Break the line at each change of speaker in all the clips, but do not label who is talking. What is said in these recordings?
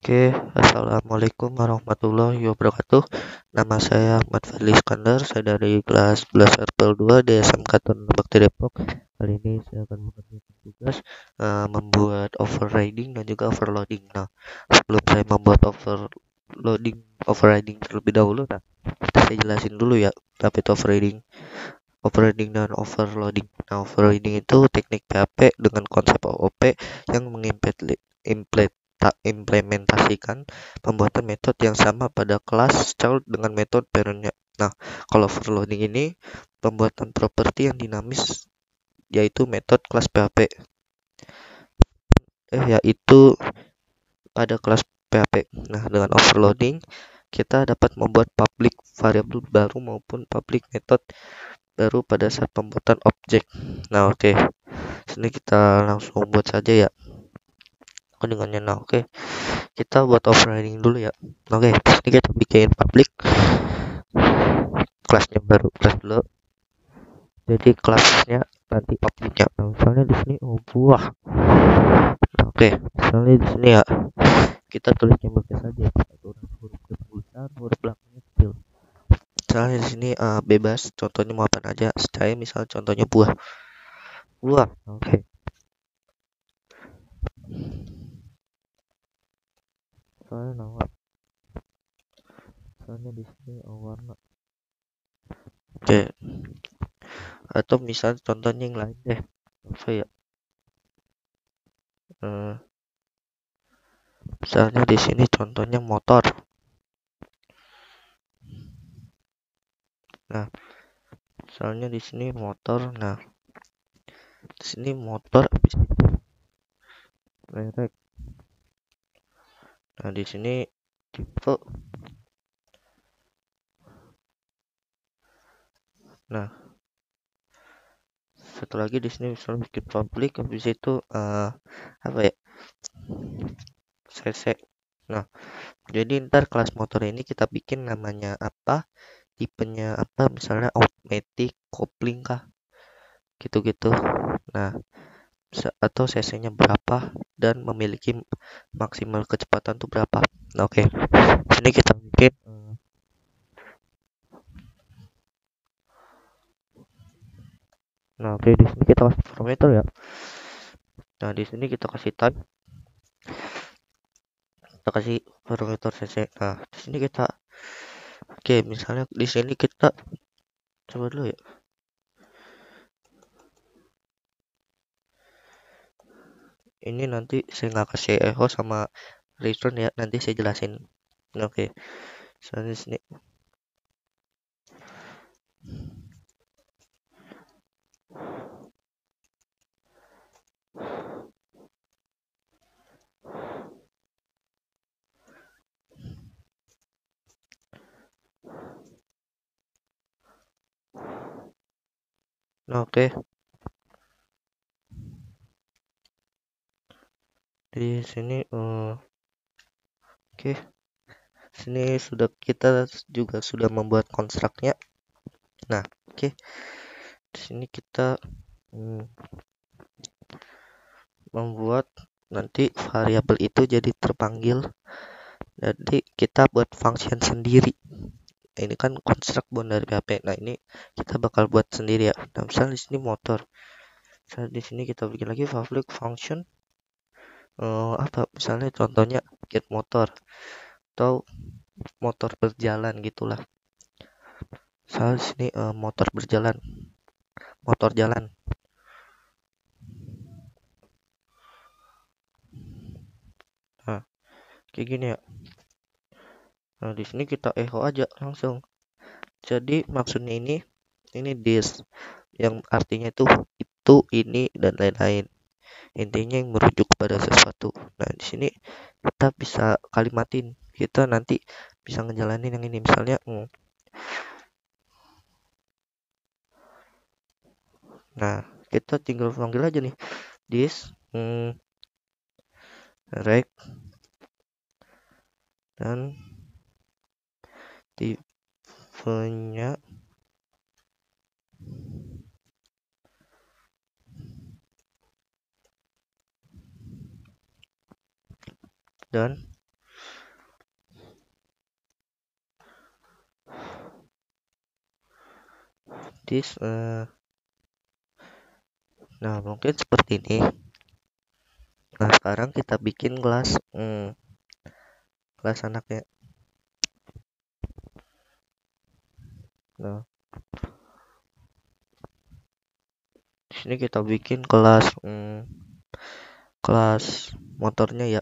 Oke, assalamualaikum warahmatullahi wabarakatuh. Nama saya Ahmad Fadli Iskandar. Saya dari kelas 11 RPL 2 di SMK Taruna Bakti Depok. Kali ini saya akan mengerjakan tugas membuat overriding dan juga overloading. Nah, sebelum saya membuat overriding terlebih dahulu, saya jelasin dulu ya apa itu overriding dan overloading. Nah, overriding itu teknik PHP dengan konsep OOP yang mengimplementasikan pembuatan metode yang sama pada kelas child dengan metode parentnya. Nah, kalau overloading ini pembuatan properti yang dinamis yaitu metode kelas PHP. Yaitu pada kelas PHP. Nah, dengan overloading kita dapat membuat public variable baru maupun public method baru pada saat pembuatan objek. Nah, oke. Sini kita langsung buat saja ya. Dengannya. Nah, oke. Kita buat overriding dulu ya. Oke, ini kita bikin public kelasnya baru, kelas dulu. Jadi kelasnya nanti objeknya. Nah, misalnya di sini buah. Nah, oke, misalnya di sini ya kita tulisnya pakai saja aturan huruf besar, huruf belakangnya kecil. Misalnya di sini bebas, contohnya mau apa aja. Saya misal contohnya buah. Oke. Soalnya nama. Soalnya di sini warna. Oke. Atau misal contohnya yang lain deh. Apa ya? Misalnya di sini contohnya motor. Nah, misalnya di sini motor. Nah, di sini motor habis itu merek. Nah, di sini tipe. Nah, satu lagi di sini misalnya bikin public habis itu apa ya? CC. Nah, jadi ntar kelas motor ini kita bikin namanya apa? Tipenya apa? Misalnya automatic coupling kah? Gitu-gitu. Nah, atau cc-nya berapa dan memiliki maksimal kecepatan tuh berapa. Nah, oke. Ini kita bikin nah, oke, di sini kita kasih parameter ya. Nah, di sini kita kasih type. Kita kasih parameter cc. Nah, di sini kita oke, misalnya di sini kita coba dulu ya. Ini nanti saya nggak kasih echo sama return ya, nanti saya jelasin. Oke, misalnya di sini. Nah, oke. Di sini oke. Sini kita juga sudah membuat konstruknya. Nah, oke. Di sini kita membuat nanti variabel itu jadi terpanggil. Jadi kita buat function sendiri. Ini kan konstruk dari PHP. Nah, ini kita bakal buat sendiri ya. Nah, misalnya di sini motor. Misalnya di sini kita bikin lagi public function apa? Misalnya contohnya get motor atau motor berjalan gitulah. Misalnya di sini motor berjalan, motor jalan. Nah, kayak gini ya. Nah, di sini kita echo aja langsung. Jadi maksudnya ini this yang artinya itu ini dan lain-lain. Intinya yang merujuk pada sesuatu. Nah, di sini kita bisa kalimatin. Kita nanti bisa ngejalanin yang ini misalnya nah, kita tinggal panggil aja nih this rec dan tipenya dan this nah mungkin seperti ini. Nah sekarang kita bikin kelas kelas anaknya. Nah di sini kita bikin kelas kelas motornya ya,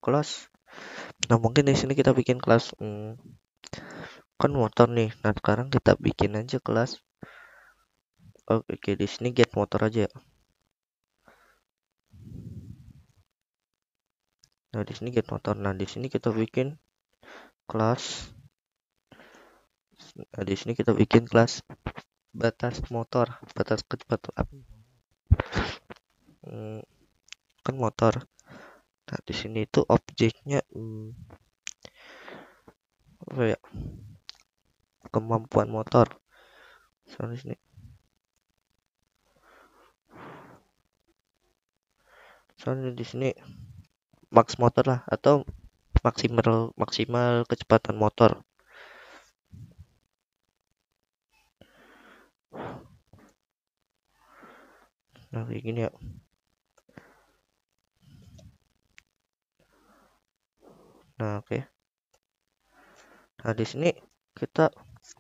kelas. Nah mungkin di sini kita bikin kelas kan motor nih. Nah sekarang kita bikin aja kelas. Oke, di sini get motor aja ya. Nah di sini get motor. Nah di sini kita bikin kelas. Nah di sini kita bikin kelas batas motor, batas kecepatan kan motor. Nah di sini itu objeknya apa ya, kemampuan motor. Soalnya sini di sini max motor lah, atau maksimal kecepatan motor. Nah kayak gini ya. Nah oke. Nah di sini kita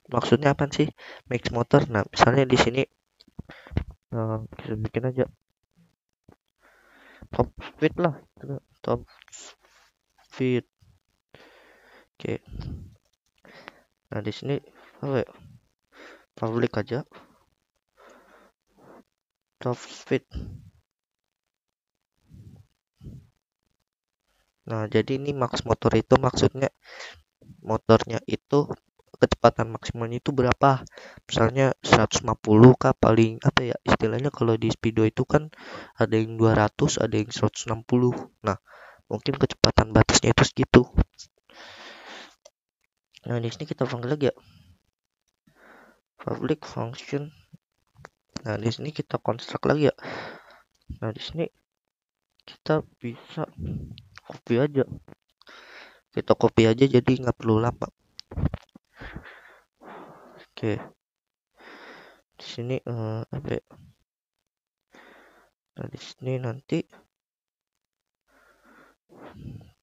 maksudnya apa sih max motor? Nah misalnya di sini kita bikin aja top speed lah, top speed. Oke. Nah di sini apa ya, public aja top speed. Nah jadi ini max motor itu maksudnya motornya itu kecepatan maksimalnya itu berapa. Misalnya 150 kah, paling apa ya istilahnya, kalau di speedo itu kan ada yang 200, ada yang 160. Nah mungkin kecepatan batasnya itu segitu. Nah di sini kita panggil lagi ya public function. Nah di sini kita konstruk lagi ya. Nah di sini kita bisa copy aja jadi nggak perlu lama. Oke, di sini apa ya? Nah di sini nanti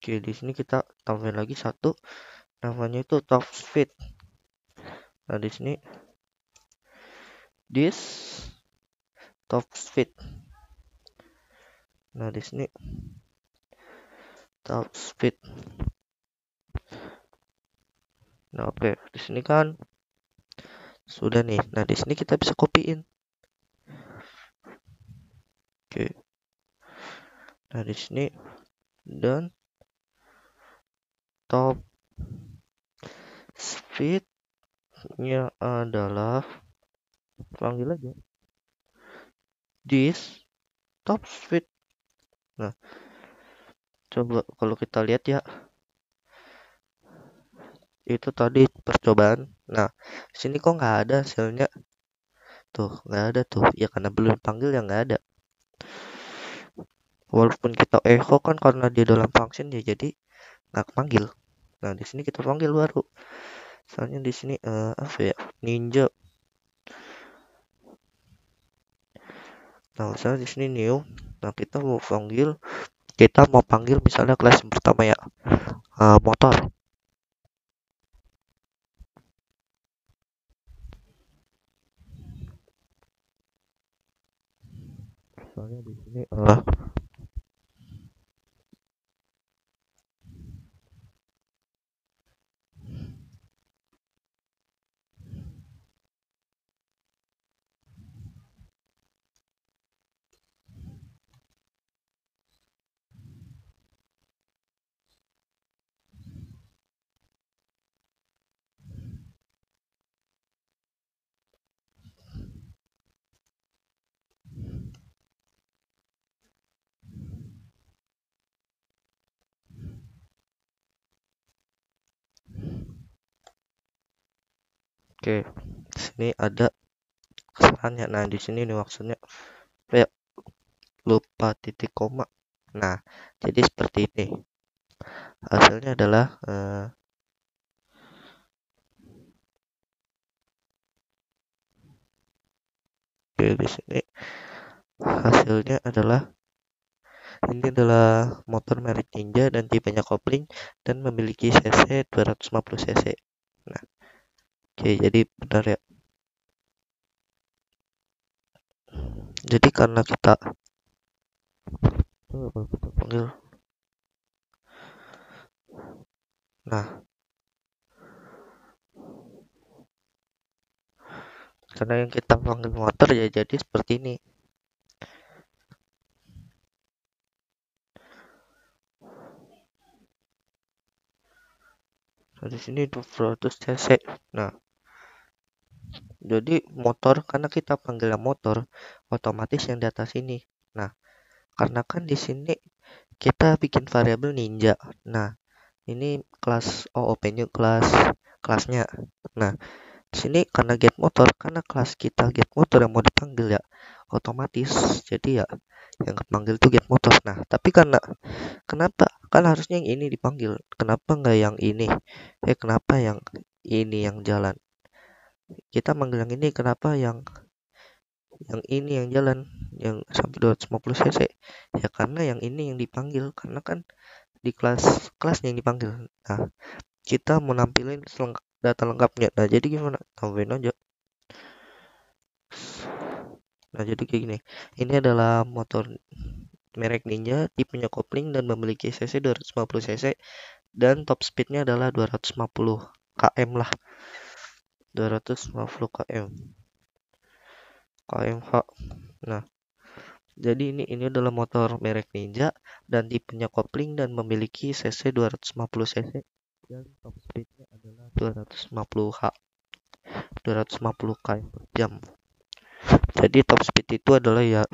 oke, di sini kita tambahin lagi satu, namanya itu top speed. Nah di sini this top speed. Nah di sini top speed. Nah oke, di sini kan sudah nih. Nah di sini kita bisa copyin. Oke. Nah di sini dan top speed-nya adalah, panggil aja this top speed. Nah coba kalau kita lihat ya, itu tadi percobaan. Nah sini kok nggak ada hasilnya tuh, nggak ada tuh ya, karena belum panggil ya nggak ada. Walaupun kita echo kan karena dia dalam function ya, jadi nggak panggil. Nah di sini kita panggil baru. Soalnya di sini apa ya, ninja. Nah misalnya di sini new. Nah kita mau panggil misalnya kelas yang pertama ya, motor. Soalnya di sini oke, di sini ada kesalahannya. Nah di sini nih maksudnya kayak lupa titik koma. Nah jadi seperti ini hasilnya adalah Oke, di sini hasilnya adalah ini adalah motor merek Ninja dan tipenya kopling dan memiliki cc 250 cc. Nah, oke, jadi benar ya. Jadi karena kita panggil, nah, karena yang kita panggil motor ya jadi seperti ini. Nah, di sini 200 cc. Nah, jadi motor karena kita panggilnya motor, otomatis yang di atas ini. Nah, karena kan di sini kita bikin variabel Ninja. Nah, ini kelas OOP-nya kelasnya. Nah, di sini karena get motor, karena kelas kita get motor yang mau dipanggil ya, otomatis jadi ya yang dipanggil tuh get motor. Nah, tapi karena kenapa kan harusnya yang ini dipanggil, kenapa nggak yang ini? Kenapa yang ini yang jalan? Kita manggil yang ini, kenapa yang ini yang jalan yang sampai 250 cc? Ya karena yang ini yang dipanggil, karena kan di kelasnya yang dipanggil. Nah, kita mau nampilin data lengkapnya. Nah, jadi gimana? Tambahin aja. Nah, jadi kayak gini. Ini adalah motor merek Ninja, tipenya kopling dan memiliki cc 250 cc dan top speednya adalah 250 km lah. 250 km/h. Nah, jadi ini adalah motor merek Ninja dan tipenya kopling dan memiliki cc 250 cc dan top speednya adalah 250 km per jam. Jadi top speed itu adalah ya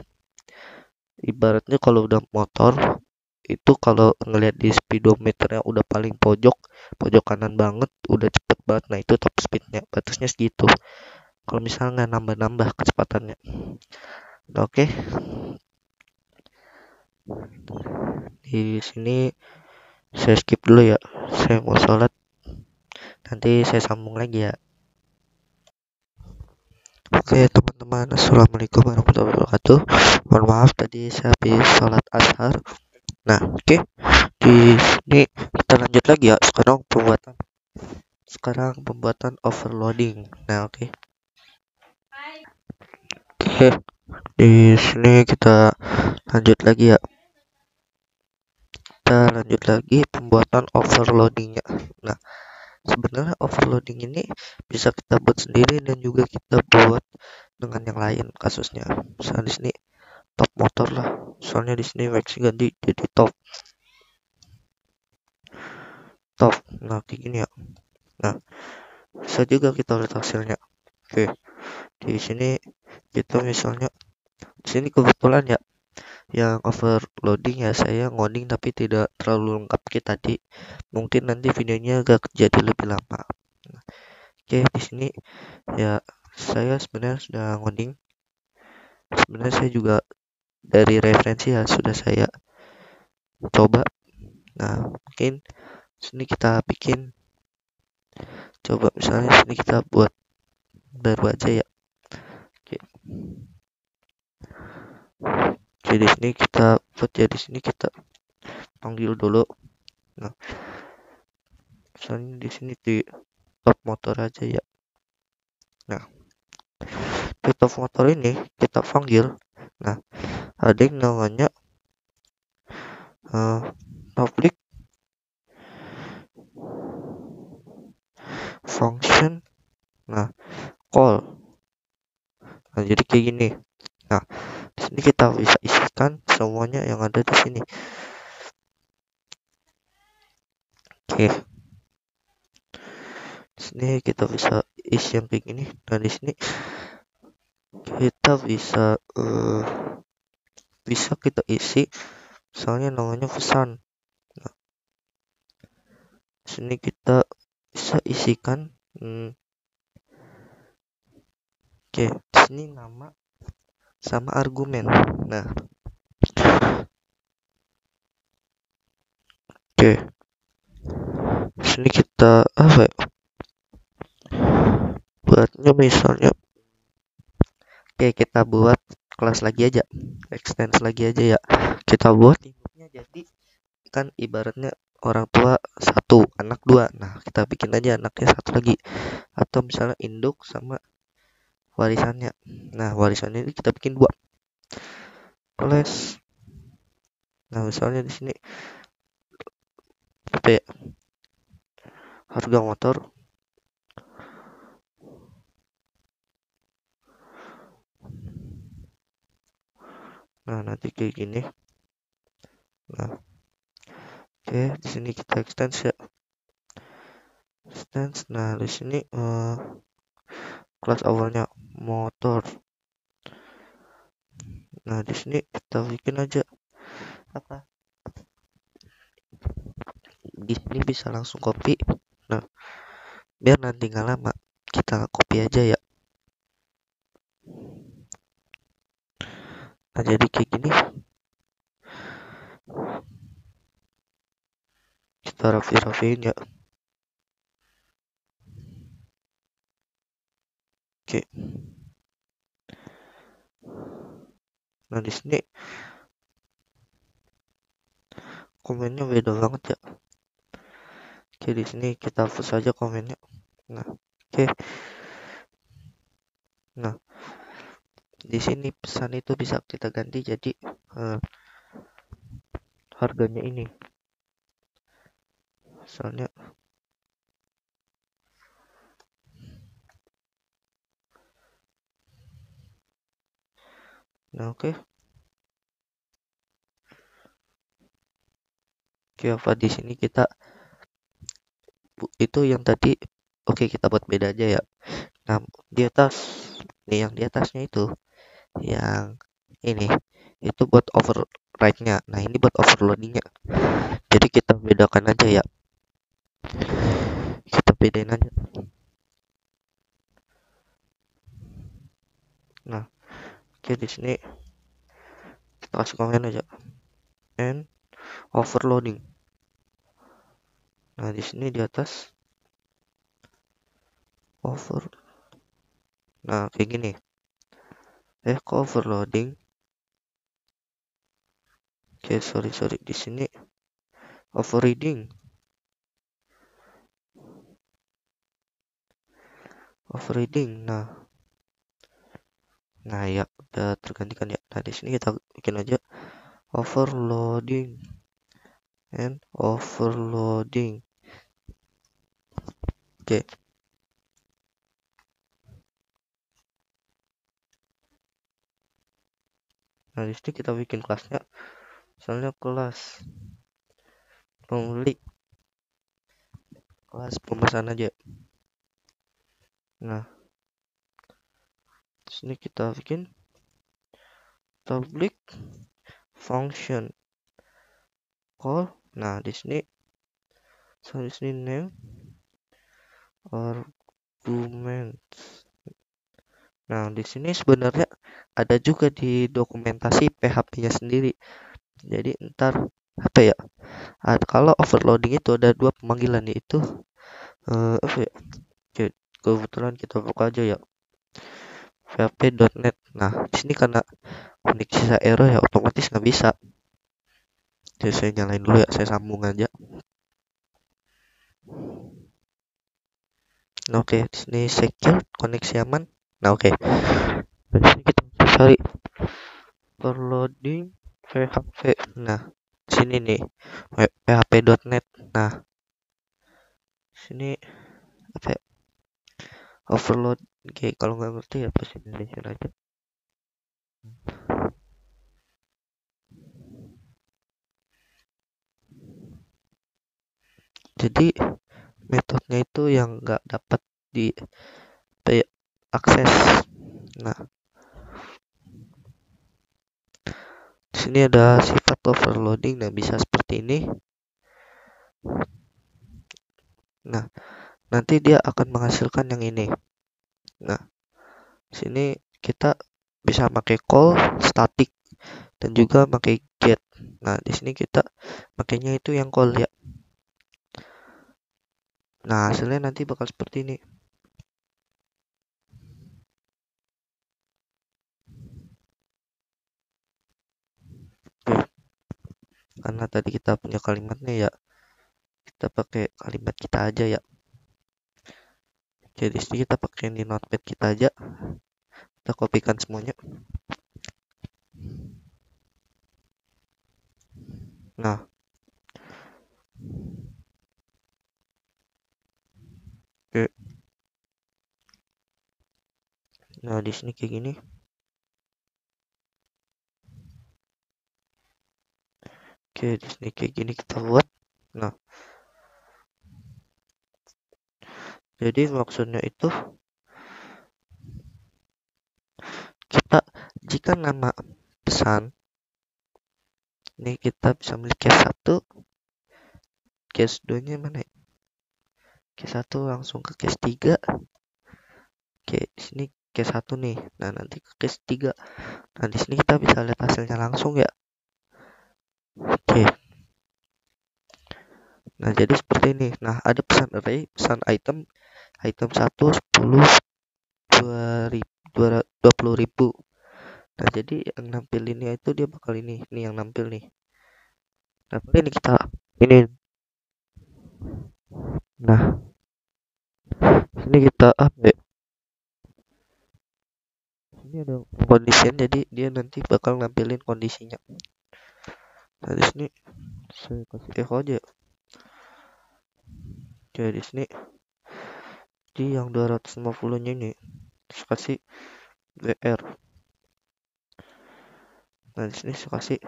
ibaratnya kalau udah motor itu kalau ngelihat di speedometernya udah paling pojok kanan banget, udah cepet banget. Nah, itu top speednya, batasnya segitu. Kalau misalnya nggak nambah kecepatannya. Nah, oke. Di sini saya skip dulu ya. Saya mau sholat. Nanti saya sambung lagi ya. Oke teman-teman, assalamualaikum warahmatullahi wabarakatuh. Mohon maaf tadi saya habis sholat ashar. Nah, oke. Di sini kita lanjut lagi ya. Sekarang pembuatan overloading. Nah, oke. Oke. Di sini kita lanjut lagi ya. Kita lanjut lagi pembuatan overloadingnya. Nah, sebenarnya overloading ini bisa kita buat sendiri dan juga kita buat dengan yang lain kasusnya. Misalnya di sini top motor lah. Soalnya di sini waxing ganti jadi top. Nah, kayak gini ya. Nah, bisa juga kita lihat hasilnya. Oke. Di sini kita misalnya di sini kebetulan ya yang overloading ya saya ngoding tapi tidak terlalu lengkap kayak tadi. Mungkin nanti videonya agak jadi lebih lama. Oke, di sini ya saya sebenarnya sudah ngoding. Sebenarnya saya juga dari referensi ya sudah saya coba. Nah, mungkin sini kita bikin coba misalnya sini kita buat baru aja ya. Oke. Jadi sini kita buat ya, di sini kita panggil dulu. Nah, misalnya di sini di top motor aja ya. Nah, di top motor ini kita panggil. Nah, ada yang namanya public function. Nah, call. Nah, jadi kayak gini. Nah, di sini kita bisa isikan semuanya yang ada di sini. Oke. Di sini kita bisa isi yang kayak gini. Nah, di sini kita bisa kita isi misalnya namanya pesan. Nah, di sini kita bisa isikan oke, di sini nama sama argumen. Nah, oke. Di sini kita apa ya? Buatnya misalnya Oke, kita buat kelas lagi aja, extend lagi aja ya. Kita buat induknya jadi kan ibaratnya orang tua satu, anak dua. Nah, kita bikin aja anaknya satu lagi. Atau misalnya induk sama warisannya. Nah, warisannya ini kita bikin dua. Kelas. Nah, misalnya di sini apa ya? Harga motor. Nah, nanti kayak gini. Nah, oke, di sini kita extend ya. Extend. Nah, di sini kelas awalnya motor. Nah, di sini kita bikin aja apa? Di sini bisa langsung copy. Nah, biar nanti nggak lama, kita copy aja ya. Nah, jadi kayak gini. Kita rapi-rapiin ya. Oke. Nah, di sini komennya beda banget ya. Oke, di sini kita hapus saja komennya. Nah, oke. Nah, di sini pesan itu bisa kita ganti jadi harganya ini. Misalnya nah, oke. Oke, apa di sini kita itu yang tadi oke, kita buat beda aja ya. Nah, di atas nih yang di atasnya itu yang ini itu buat override-nya. Nah, ini buat overloading-nya. Jadi kita bedakan aja ya. Kita bedain aja. Nah, oke, di sini kita kasih komen aja and overloading. Nah, di sini di atas over. Nah, kayak gini. Kok overloading? Oke, sorry. Di sini overreading. Nah ya udah tergantikan ya. Nah, di sini kita bikin aja overloading and overloading. Oke. Nah, di sini kita bikin kelasnya misalnya kelas pembeli, kelas pemesan aja. Nah, di sini kita bikin public function call. Nah, di sini name argument. Nah, di sini sebenarnya ada juga di dokumentasi PHP-nya sendiri. Jadi ntar apa ya? Kalau overloading itu ada dua pemanggilan, yaitu apa ya? Kebetulan kita buka aja ya php.net. Nah, di sini karena koneksi saya error ya, otomatis nggak bisa. Jadi saya nyalain dulu ya, saya sambung aja. Nah, oke, di sini secure, koneksi aman. Nah, oke. Di sini kita cari overloading PHP. Nah, di sini nih php.net. Nah, di sini apa ya? Overload. Oke, kalau nggak ngerti ya bahasa Indonesia aja. Jadi metodenya itu yang nggak dapat di akses. Nah, di sini ada sifat overloading. Nah, bisa seperti ini. Nah, nanti dia akan menghasilkan yang ini. Nah, di sini kita bisa pakai call static dan juga pakai get. Nah, di sini kita pakainya itu yang call ya. Nah, hasilnya nanti bakal seperti ini. karena tadi kita punya kalimatnya ya, kita pakai kalimat kita aja ya. Jadi sini kita pakai di notepad kita aja, kita kopikan semuanya. Nah, oke. Nah, di sini kayak gini. Oke, di sini kayak gini kita buat. Nah, jadi maksudnya itu kita jika nama pesan ini kita bisa milih case 1, case 2 nya mana ya? Case 1 langsung ke case 3. Oke, di sini case 1 nih. Nah, nanti ke case 3. Nah, di sini kita bisa lihat hasilnya langsung ya. Oke. Nah, jadi seperti ini. Nah, ada pesan array, pesan item 1 10 20.000. Nah, jadi yang nampilinnya itu dia bakal ini yang nampil nih. Nah, ini kita ini. Nah, ini kita update. Ini ada condition, jadi dia nanti bakal nampilin kondisinya. Nah, di sini saya kasih echo aja. Oke, di sini di yang 250-nya ini terus kasih WR. Nah, di sini saya kasih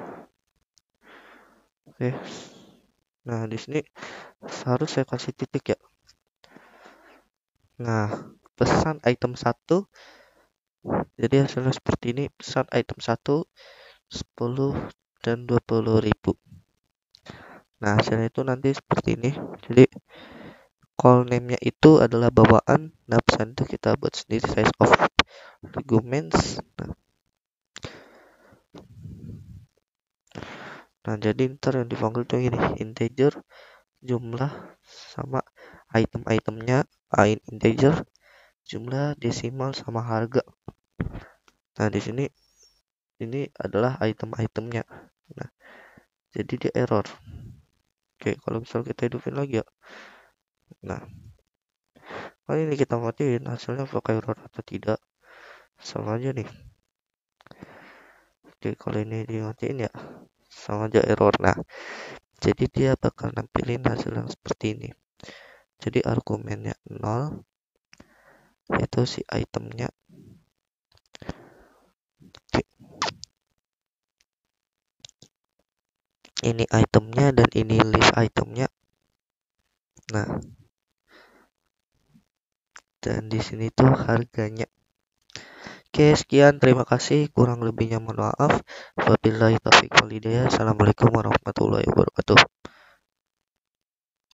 oke. Nah, di sini harus saya kasih titik ya. Nah, pesan item 1 jadi hasilnya seperti ini. Pesan item 1 10 dan 20.000. Nah, hasilnya itu nanti seperti ini. Jadi call name-nya itu adalah bawaan. Nah, pesan itu kita buat sendiri, size of arguments. Nah, jadi ntar yang dipanggil tuh ini integer, jumlah, sama item-itemnya, integer, jumlah, desimal, sama harga. Nah, di sini ini adalah item-itemnya. Nah, jadi dia error. Oke, kalau misal kita hidupin lagi ya. Nah, kali ini kita matiin, hasilnya apakah error atau tidak. Sama aja nih. Oke, kalau ini dimatiin ya, sama aja error. Nah, jadi dia bakal nampilin hasil yang seperti ini. Jadi argumennya 0, yaitu si itemnya. Oke. Ini itemnya dan ini list itemnya. Nah, dan di sini tuh harganya. Oke, sekian, terima kasih. Kurang lebihnya mohon maaf. Wabillahi taufiq wal hidayah. Assalamualaikum warahmatullahi wabarakatuh.